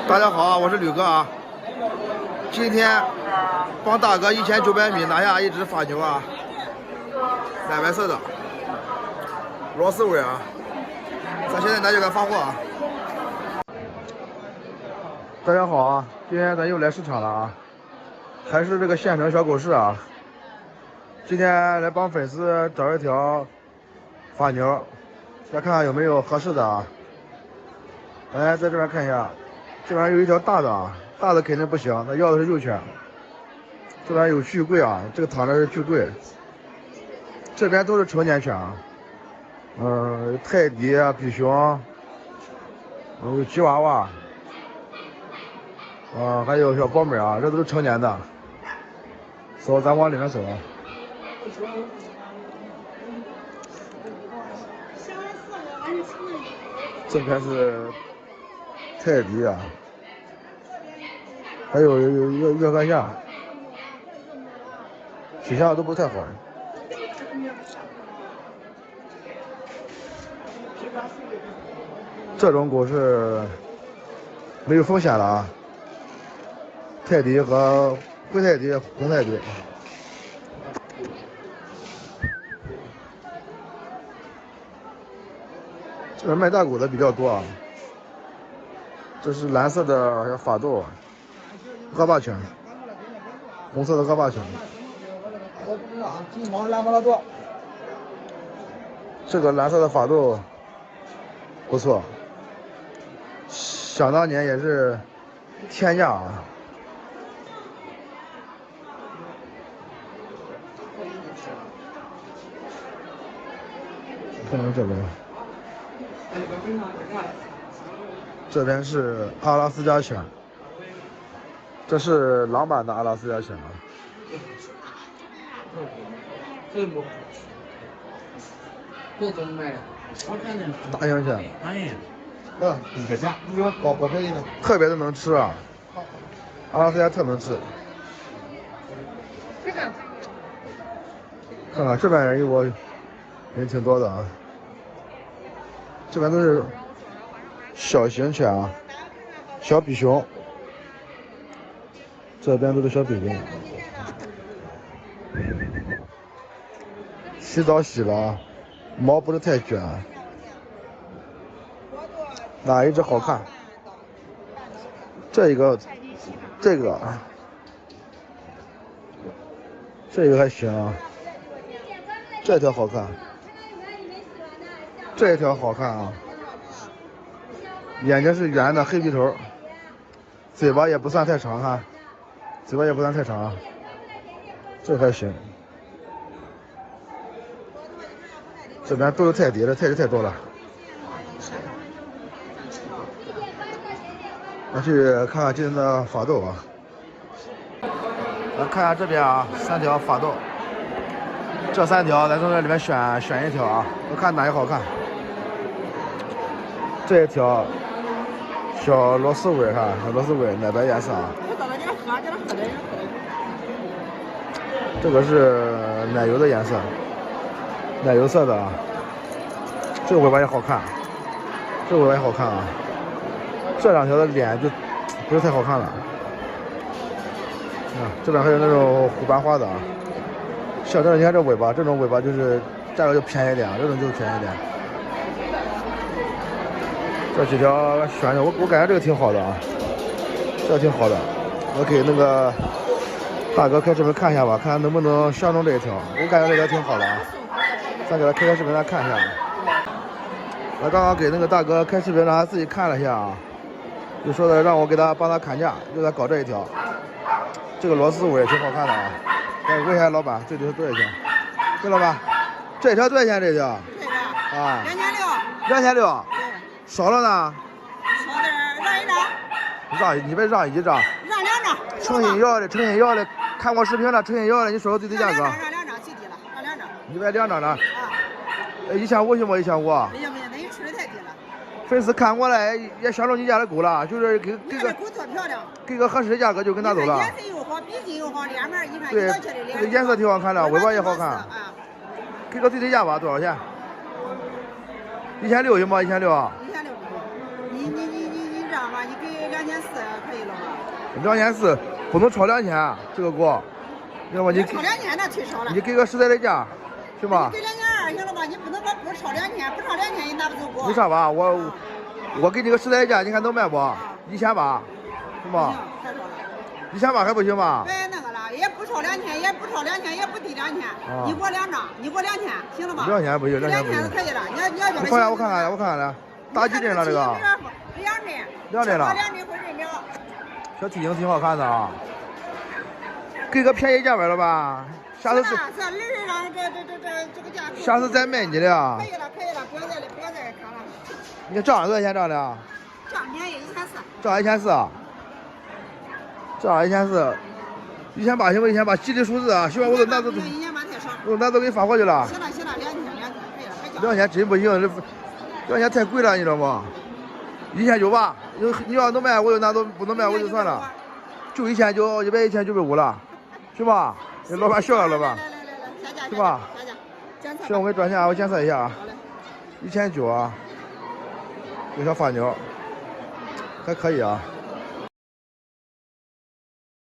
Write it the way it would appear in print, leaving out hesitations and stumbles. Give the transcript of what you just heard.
大家好，我是吕哥啊。今天帮大哥1900米拿下一只法牛啊，奶白色的螺丝尾啊。咱现在拿就给发货啊。大家好啊，今天咱又来市场了啊，还是这个县城小狗市啊。今天来帮粉丝找一条法牛，再看看有没有合适的啊。来，在这边看一下。这边有一条大的啊，大的肯定不行，他要的是幼犬。这边有巨贵啊，这个躺着是巨贵。这边都是成年犬啊，泰迪啊、比熊，有吉娃娃，还有小豹美啊，这都是成年的。走，咱往里面走啊。这边是泰迪啊。还有约克夏，体相都不太好。这种狗是没有风险了啊。泰迪和灰泰迪、红泰迪。这边卖大狗的比较多啊。这是蓝色的法斗。恶霸犬，红色的恶霸犬。这个蓝色的法斗不错，想当年也是天价啊。看看这边，这边是阿拉斯加犬。这是狼版的阿拉斯加犬啊。大型犬。特别的能吃啊。阿拉斯加特能吃。看看这边人挺多的啊。这边都是小型犬啊，小比熊。这边都是小比熊，洗澡洗了，毛不是太卷。哪一只好看？这个还行啊。这条好看，这条好看啊。眼睛是圆的，黑鼻头，嘴巴也不算太长哈。嘴巴也不算太长，这还行。这边都是泰迪的，泰迪太多了。我去看看今天的法斗啊。咱看一下这边啊，3条法斗，这3条咱从这里面选一条啊，我看哪个好看。这一条小螺丝尾哈，小螺丝尾奶白颜色啊。这个是奶油的颜色，奶油色的啊。这个尾巴也好看，这个尾巴也好看啊。这2条的脸就不是太好看了。这边还有那种虎斑花的啊。像这你看这尾巴，这种尾巴就是价格就便宜一点，这种就便宜一点。这几条选的，我感觉这个挺好的啊，这个挺好的。我给那个大哥开视频看一下吧，看看能不能相中这一条。我感觉这条挺好的啊，咱给他开视频来看一下。我刚刚给那个大哥开视频，让他自己看了一下啊，就说的让我帮他砍价，就在搞这一条。这个螺丝尾也挺好看的啊。来问一下老板，这条多少钱？对老板，这条多少钱？这条？啊，2600。少了呢？少点，让一让。你别让一让。让2张。诚心要的，看我视频了，诚心要的，你说个最低价格。让2张，最低了，让2张。你买2张呢？1500行不？1500。不行，那你出的太低了。粉丝看过来也相中你家的狗了，就是给个狗特漂亮，给个合适的价格就跟他走了。颜色又好，鼻子又好，脸面一看对，这个颜色挺好看的，尾巴也好看。给个最低价吧，多少钱？1600行吗？1600。你让吧，你给2400可以了吧2400不能超2000，这个锅，知道吗？你超2000那忒少了。你给个实在的价，行吧？给2200行了吧？你不能说不超2000，不超2000你拿不走锅。没啥吧？我给你个实在的价，你看能卖不？1800，是吧？太少了。 1800还不行吗？别那个了，也不超2000，也不超2000，也不低2000。你给我2张，你给我2000，行了吧2000不行，2000不2000行。可以了。你要叫你快我看看，我看看来，打几针了这个？2针了。2针回人了。小梯形挺好看的啊，给个便宜价位了吧？下次是儿让这个价。下次再卖你的啊。可以了，不要再看了。你看账多少钱账的？账便宜1400。账1400。账1400。1800行不？1800，吉利数字啊！行吧，我都拿走。1800太少。我拿走给你发过去了。行了，2000可以了， 2000真不行，这2000太贵了，你知道不？1900吧，你要能卖我就拿走，不能卖我就算了，就1900，100、1950了，行吧？老板笑了，老板，来，是吧？行，我给你转钱，我检测一下啊，1900啊，有小发鸟，还可以啊。